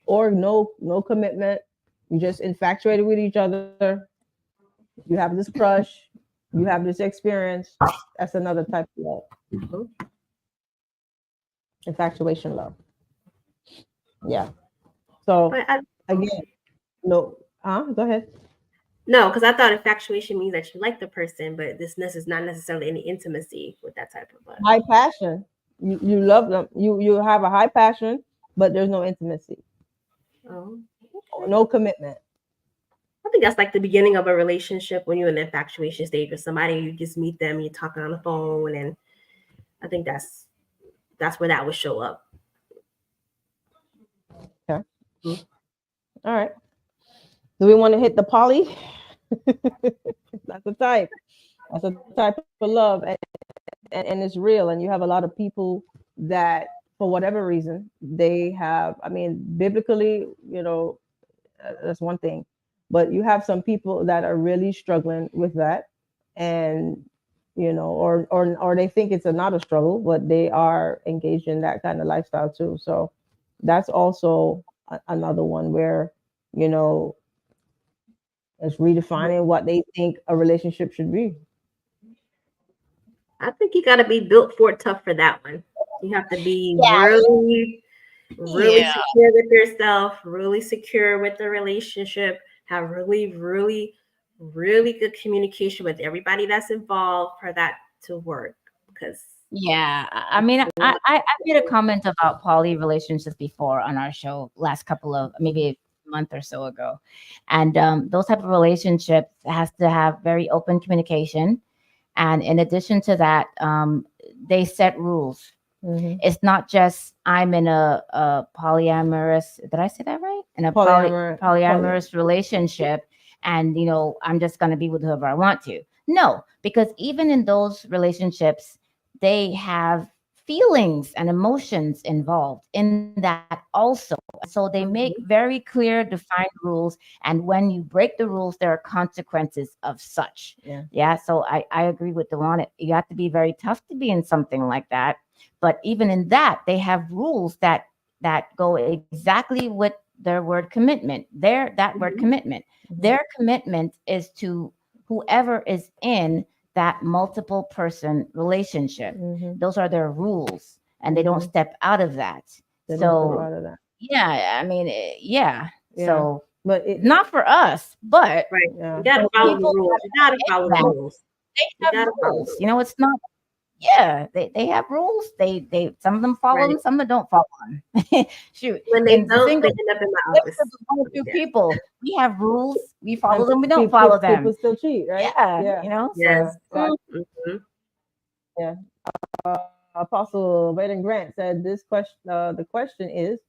or no commitment. You just infatuated with each other. You have this crush. You have this experience. That's another type of love. Infatuation love. Yeah. So again, no. Go ahead. No, because I thought infatuation means that you like the person, but this is not necessarily any intimacy with that type of love. High passion. You love them. You have a high passion, but there's no intimacy. Oh. No commitment. I think that's like the beginning of a relationship when you're in the infatuation stage with somebody. You just meet them, you're talking on the phone, and I think that's where that would show up. Okay. All right. Do we want to hit the poly? That's a type. That's a type of love, and it's real. And you have a lot of people that, for whatever reason, they have. I mean, biblically, that's one thing. But you have some people that are really struggling with that, and or they think it's not a struggle, but they are engaged in that kind of lifestyle too. So that's also another one where it's redefining what they think a relationship should be. I think you got to be built for tough for that one. You have to be really secure with yourself, really secure with the relationship, have really, really, really good communication with everybody that's involved for that to work. Because I mean, I made a comment about poly relationships before on our show last couple of maybe a month or so ago, and those type of relationships has to have very open communication, and in addition to that, they set rules. It's not just I'm in a polyamorous. Did I say that right? In a polyamorous relationship, and I'm just going to be with whoever I want to. No, because even in those relationships, they have feelings and emotions involved in that also. So they make very clear, defined rules, and when you break the rules, there are consequences of such. Yeah. So I agree with Dwan. You have to be very tough to be in something like that. But even in that, they have rules that go exactly with their word commitment. Word commitment. Their commitment is to whoever is in that multiple person relationship. Those are their rules, and they don't step out of that. Yeah, I mean, So, but not for us, but you gotta follow the rules. You gotta follow the rules. They have rules. It's not. Yeah, they have rules. They some of them follow them, some of them don't follow them. Shoot, when they don't, they end up in my office. One or two people, we have rules. We follow them. We don't follow them. People still cheat, right? Yeah. Yes. Apostle Vaden Grant said this question. The question is,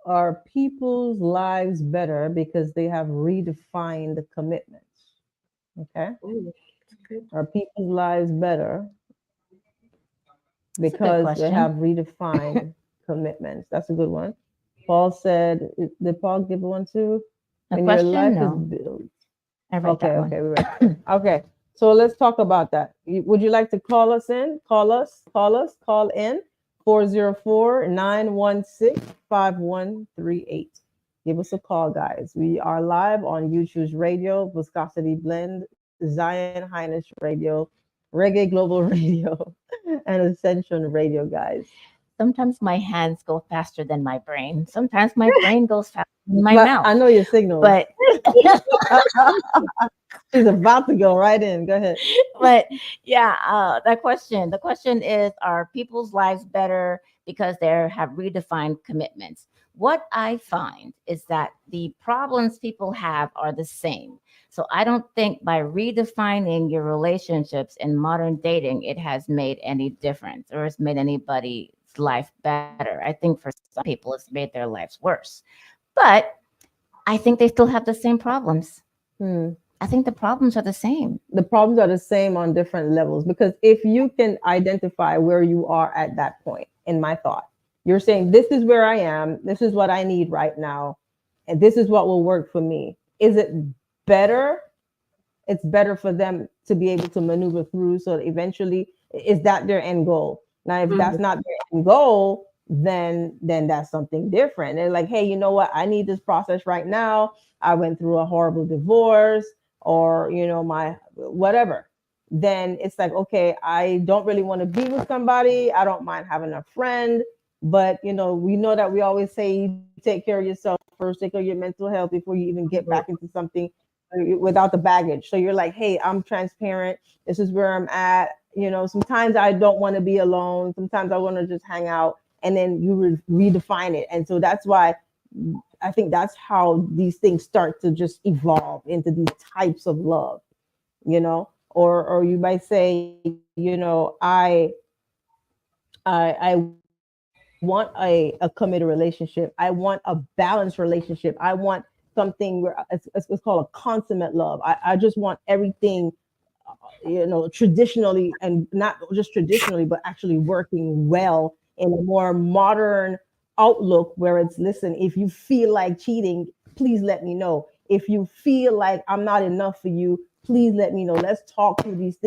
are people's lives better because they have redefined commitments? Okay. Ooh, that's good. Are people's lives better It's a good because they question. have redefined commitments? That's a good one. Paul said, did Paul give one too? A When your question? life is No, built. I read Okay, that okay, one. we read. Okay, so let's talk about that. Would you like to call us in? Call in 404-916-5138. Give us a call, guys. We are live on YouTube's Radio, Viscosity Blend, Zion Highness Radio, Reggae Global Radio, and Ascension Radio, guys. Sometimes my hands go faster than my brain. Sometimes my brain goes faster than my But mouth. I know your signals. But She's about to go right in. Go ahead. but yeah, the question is, are people's lives better because they have redefined commitments? What I find is that the problems people have are the same. So I don't think by redefining your relationships in modern dating, it has made any difference or it's made anybody's life better. I think for some people, it's made their lives worse. But I think they still have the same problems. Hmm. I think the problems are the same. The problems are the same on different levels, because if you can identify where you are at that point, in my thought, you're saying, this is where I am, this is what I need right now, and this is what will work for me. Is it better? It's better for them to be able to maneuver through, so that eventually, is that their end goal? Now if Mhm. that's not their end goal, then that's something different. They're like, hey, you know what, I need this process right now. I went through a horrible divorce, or my whatever. Then it's like, okay, I don't really want to be with somebody, I don't mind having a friend, but we know that we always say, take care of yourself first, take care of your mental health before you even get back into something without the baggage. So you're like, hey, I'm transparent. This is where I'm at. Sometimes I don't want to be alone. Sometimes I want to just hang out. And then you redefine it. And so that's why I think that's how these things start to just evolve into these types of love, or you might say, I want a committed relationship. I want a balanced relationship. I want something where it's called a consummate love. I just want everything, traditionally, and not just traditionally, but actually working well in a more modern outlook, where it's, listen, if you feel like cheating, please let me know. If you feel like I'm not enough for you, please let me know. Let's talk through these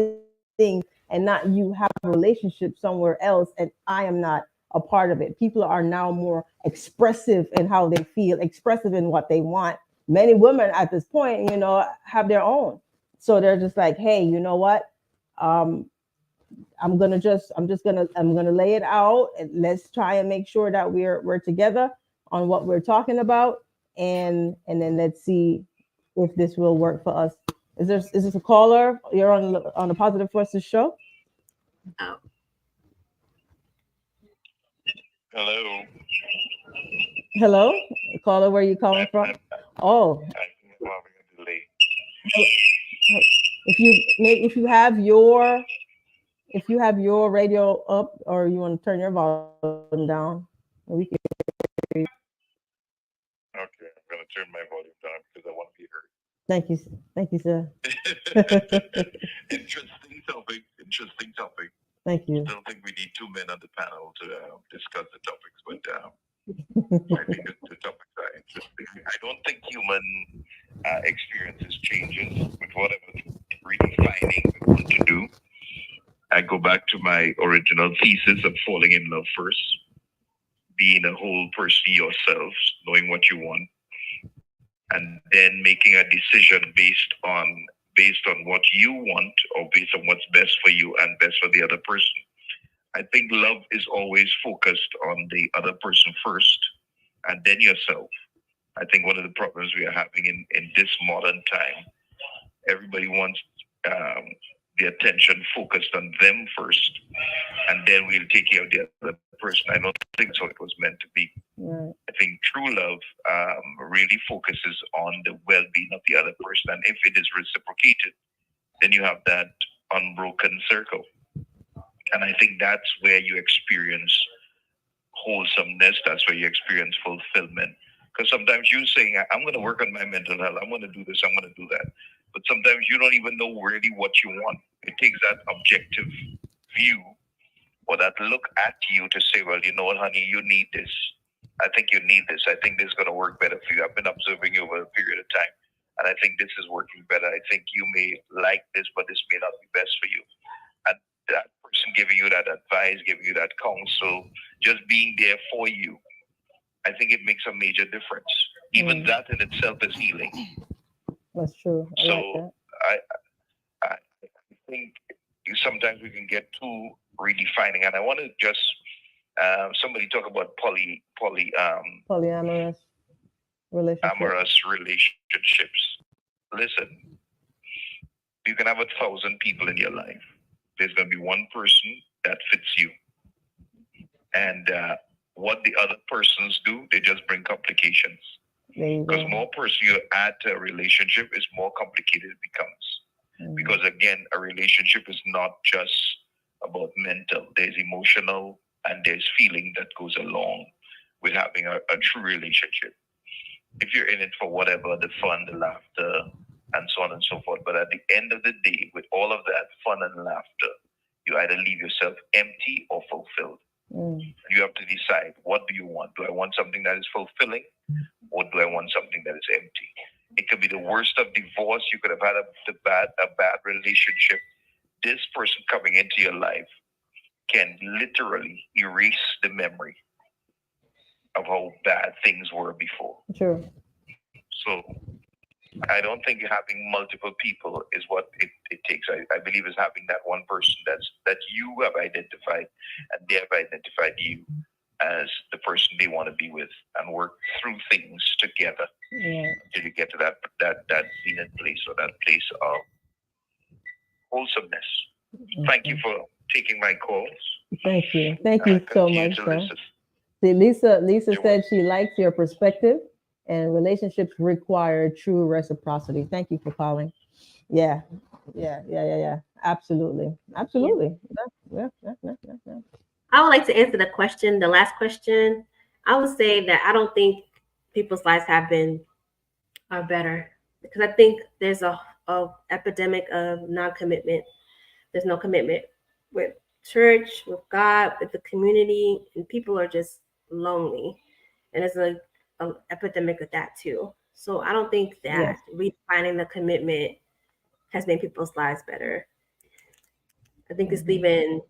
things, and not you have a relationship somewhere else and I am not a part of it. People are now more expressive in how they feel, expressive in what they want. Many women at this point, have their own. So they're just like, hey, you know what? Um, I'm gonna lay it out, and let's try and make sure that we're together on what we're talking about, and then let's see if this will work for us. Is this a caller? You're on the Positive Forces show. Oh, Hello. Hello, caller, where are you calling from? Oh, I think I'm having a delay. if you have your radio up, or you want to turn your volume down, we can. Okay, I'm gonna turn my volume down because I want to be heard. Thank you, thank you, sir. Interesting topic. Interesting topic. Thank I you. don't think we need two men on the panel to discuss the topics, but I think the topics are interesting. I don't think human experiences changes with whatever redefining we want to do. I go back to my original thesis of falling in love first, being a whole person yourself, knowing what you want, and then making a decision based on what you want, or based on what's best for you and best for the other person. I think love is always focused on the other person first and then yourself. I think one of the problems we are having in this modern time, everybody wants um, the attention focused on them first, and then we'll take care of the other person. I don't think that's what it was meant to be. Right. I think true love really focuses on the well-being of the other person, and if it is reciprocated, then you have that unbroken circle. And I think that's where you experience wholesomeness. That's where you experience fulfillment. Because sometimes you saying, I'm going to work on my mental health. I'm going to do this. I'm going to do that. But sometimes you don't even know really what you want. It takes that objective view or that look at you to say, well, you know what, honey, you need this. I think you need this. I think this is going to work better for you. I've been observing you over a period of time, and I think this is working better. I think you may like this, but this may not be best for you. And that person giving you that advice, giving you that counsel, just being there for you, I think it makes a major difference. Even that in itself is healing. That's true. I like that. I think sometimes we can get too redefining, and I want to just somebody talk about Polyamorous relationships. amorous relationships. Listen, you can have 1,000 people in your life. There's going to be one person that fits you, and what the other persons do, they just bring complications. Because more person you add to a relationship, is more complicated it becomes. Because again, a relationship is not just about mental. There's emotional and there's feeling that goes along with having a true relationship. If you're in it for whatever, the fun, the laughter, and so on and so forth. But at the end of the day, with all of that fun and laughter, you either leave yourself empty or fulfilled. You have to decide, what do you want? Do I want something that is fulfilling, or do I want something that is empty? It could be the worst of divorce. You could have had a bad relationship. This person coming into your life can literally erase the memory of how bad things were before. True. So I don't think having multiple people is what it takes. I believe it's having that one person that you have identified, and they have identified you as the person they want to be with, and work through things together until you get to that zenith place, or that place of wholesomeness. Thank you for taking my calls. Thank you so much, sir. See, Lisa said she likes your perspective, and relationships require true reciprocity. Thank you for calling. Yeah. Absolutely. Yeah. I would like to answer the last question. I would say that I don't think people's lives are better, because I think there's a epidemic of non-commitment. There's no commitment with church, with God, with the community, and people are just lonely. And there's an epidemic of that too. So I don't think that redefining the commitment has made people's lives better. I think it's leaving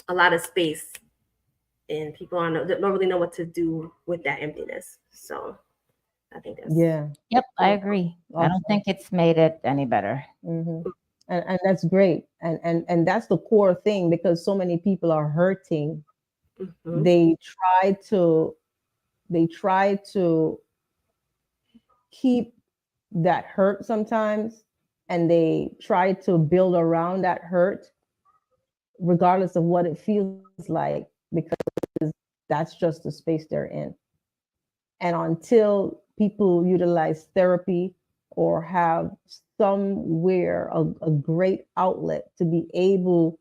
a lot of space, and people don't really know what to do with that emptiness. So I think that's Yep, I agree. Awesome. I don't think it's made it any better. And that's great. And that's the core thing, because so many people are hurting. They try to keep that hurt sometimes, and they try to build around that hurt regardless of what it feels like, because that's just the space they're in. And until people utilize therapy or have somewhere a great outlet to be able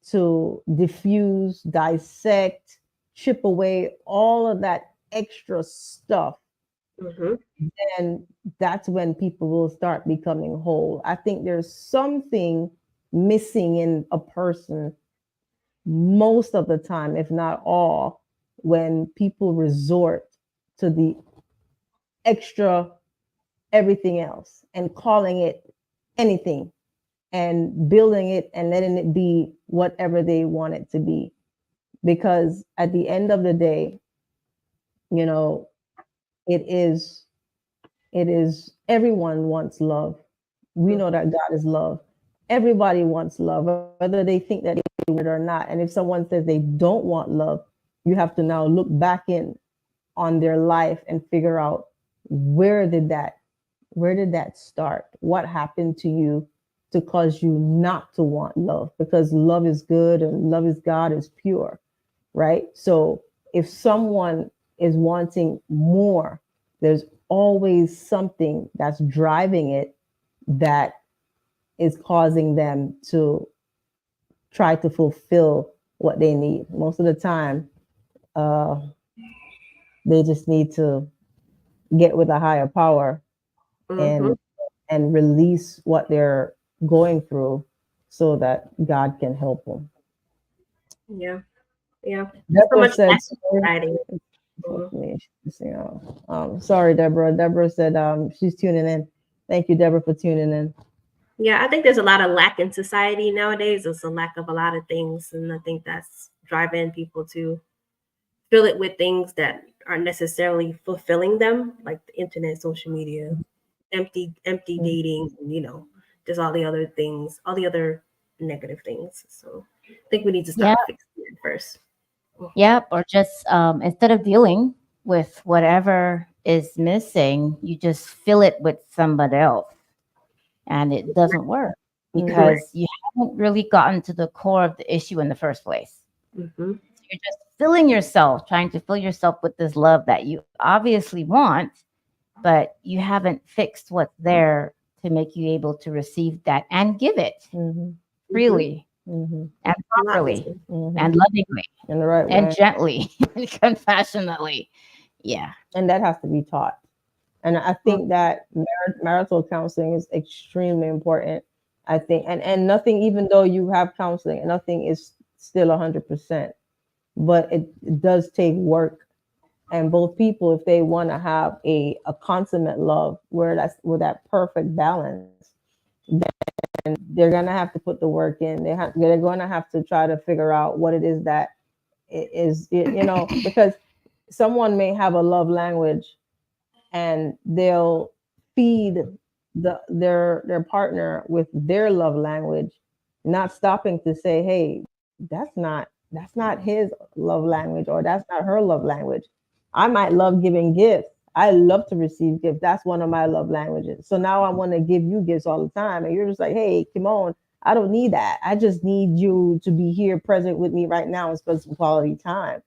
to diffuse, dissect, chip away all of that extra stuff, then that's when people will start becoming whole. I think there's something missing in a person most of the time, if not all, when people resort to the extra everything else and calling it anything and building it and letting it be whatever they want it to be. Because at the end of the day, it is everyone wants love. We know that God is love. Everybody wants love, whether they think that they want it or not. And if someone says they don't want love, you have to now look back in on their life and figure out, where did that start? What happened to you to cause you not to want love? Because love is good, and love is God, is pure, right? So if someone is wanting more, there's always something that's driving it that is causing them to try to fulfill what they need. Most of the time, Uh, they just need to get with a higher power Mm-hmm. and release what they're going through so that God can help them. Yeah. Yeah. So Deborah much said, lack of society. Mhm. sorry, Deborah. Deborah said she's tuning in. Thank you, Deborah, for tuning in. Yeah, I think there's a lot of lack in society nowadays. There's a lack of a lot of things, and I think that's driving people to fill it with things that aren't necessarily fulfilling them, like the internet, social media, empty Mhm. dating, and, just all the other things, all the other negative things. So I think we need to Yeah, start fixing it first. yeah, or just instead of dealing with whatever is missing, you just fill it with somebody else, and it doesn't work Mhm. because you haven't really gotten to the core of the issue in the first place. Mm-hmm. So you're just filling yourself, trying to fill yourself with this love that you obviously want, but you haven't fixed what's there to make you able to receive that and give it Mhm. freely Mhm. and A lot properly missing. and Mhm. lovingly In the right and way, gently and compassionately. Yeah. and that has to be taught. And I Mm. think that marital counseling is extremely important. I think, and nothing, even though you have counseling, nothing is still 100%, but it does take work. And both people, if they want to have a consummate love where that's with that perfect balance, then they're gonna have to put the work in. They're going to have to try to figure out what it is that because someone may have a love language and they'll feed their partner with their love language, not stopping to say, hey, that's not his love language, or that's not her love language. I might love giving gifts. I love to receive gifts. That's one of my love languages. So now I want to give you gifts all the time. And you're just like, hey, Kimone, I don't need that. I just need you to be here present with me right now and spend some quality time.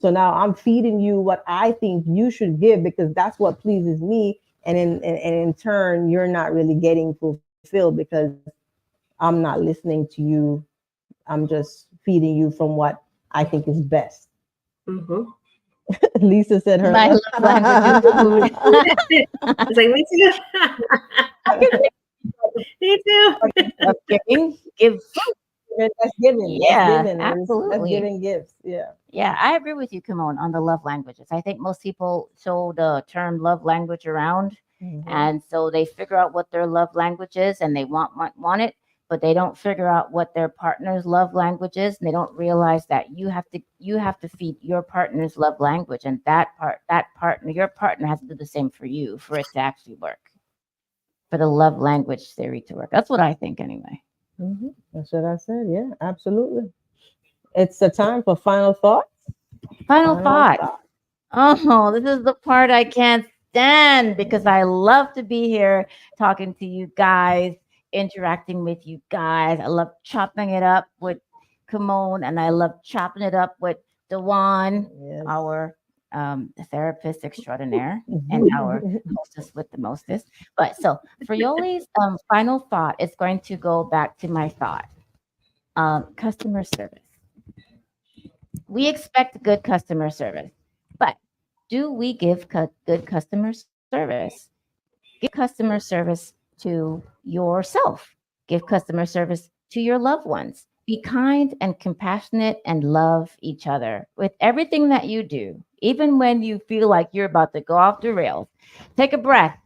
So now I'm feeding you what I think you should give because that's what pleases me. And in turn, you're not really getting fulfilled because I'm not listening to you. I'm just feeding you from what I think is best. Mm-hmm. Lisa said her My love language is food. It's like me too. Me too. Of giving, give food. That's giving. That's Yeah, giving. That's absolutely. giving gifts. Yeah. Yeah, I agree with you, Kimon, on the love languages. I think most people throw the term love language around, Mm-hmm. and so they figure out what their love language is, and they want it, but they don't figure out what their partner's love language is, and they don't realize that you have to feed your partner's love language, and your partner has to do the same for you for it to actually work, for the love language theory to work. That's what I think, anyway. Mm-hmm. That's what I said. Yeah, absolutely. It's the time for final thoughts. Final Final thought. thought. Oh, this is the part I can't stand because I love to be here talking to you guys, interacting with you guys. I love chopping it up with Kimon, and I love chopping it up with Dwan, Yes. our therapist extraordinaire and our hostess with the mostest. But so for Yoli's final thought, it's going to go back to my thought. Customer service. We expect good customer service, but do we give good customer service? Give customer service to yourself. Give customer service to your loved ones. Be kind and compassionate and love each other with everything that you do. Even when you feel like you're about to go off the rails, take a breath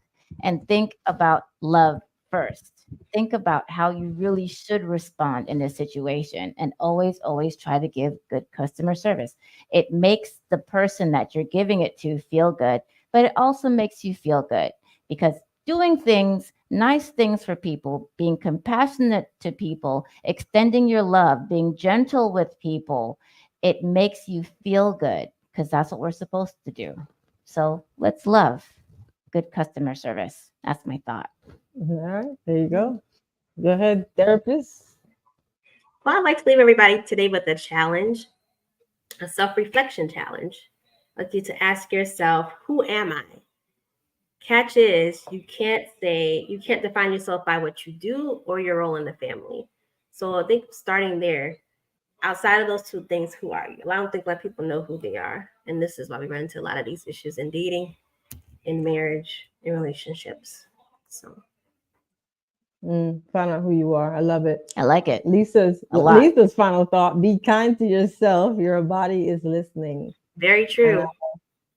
and think about love first. Think about how you really should respond in this situation and always try to give good customer service. It makes the person that you're giving it to feel good, but it also makes you feel good because doing things, nice things for people, being compassionate to people, extending your love, being gentle with people, it makes you feel good because that's what we're supposed to do. So let's love good customer service. That's my thought. All right, there you go. Go ahead, therapist. Well, I'd like to leave everybody today with a challenge, a self-reflection challenge. I'd like you to ask yourself, who am I? Catch is you can't define yourself by what you do or your role in the family. So I think starting there, outside of those two things, who are you? Well, I don't think a lot of people know who they are. And this is why we run into a lot of these issues in dating, in marriage, in relationships. So Find out who you are. I love it. I like it. Lisa's A lot. final thought: be kind to yourself. Your body is listening. very true.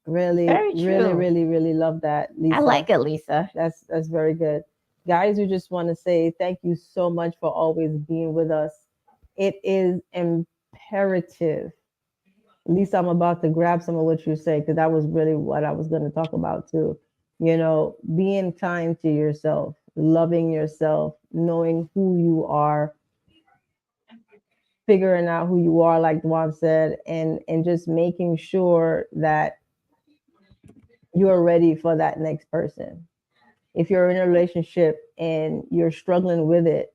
Really, Very really, true. really, really love that, Lisa. I like it, Lisa. That's very good. Guys, we just want to say thank you so much for always being with us. It is imperative. Lisa, I'm about to grab some of what you say because that was really what I was going to talk about too. You know, being kind to yourself, loving yourself, knowing who you are, figuring out who you are, like Dwan said, and just making sure that you're ready for that next person. If you're in a relationship and you're struggling with it,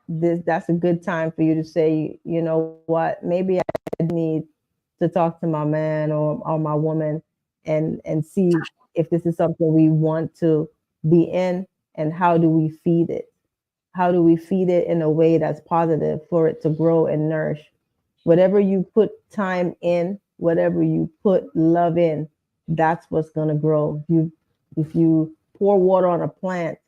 that's a good time for you to say, you know what, maybe I need to talk to my man or my woman and see if this is something we want to be in, and how do we feed it? How do we feed it in a way that's positive for it to grow and nourish? Whatever you put time in, whatever you put love in, that's what's going to grow. If you pour water on a plant,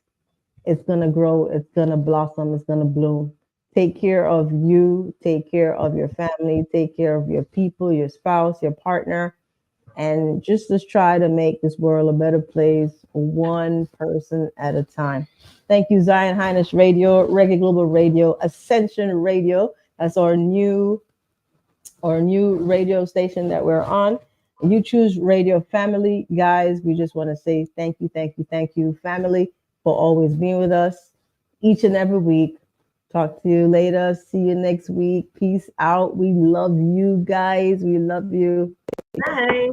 it's going to grow, it's going to blossom, it's going to bloom. Take care of you, take care of your family, take care of your people, your spouse, your partner, and just try to make this world a better place, one person at a time. Thank you, Zion Highness Radio, Reggae Global Radio, Ascension Radio. That's our new radio station that we're on. You choose radio family, guys. We just want to say thank you, thank you, thank you, family, for always being with us each and every week. Talk to you later. See you next week. Peace out. We love you guys. We love you. Bye.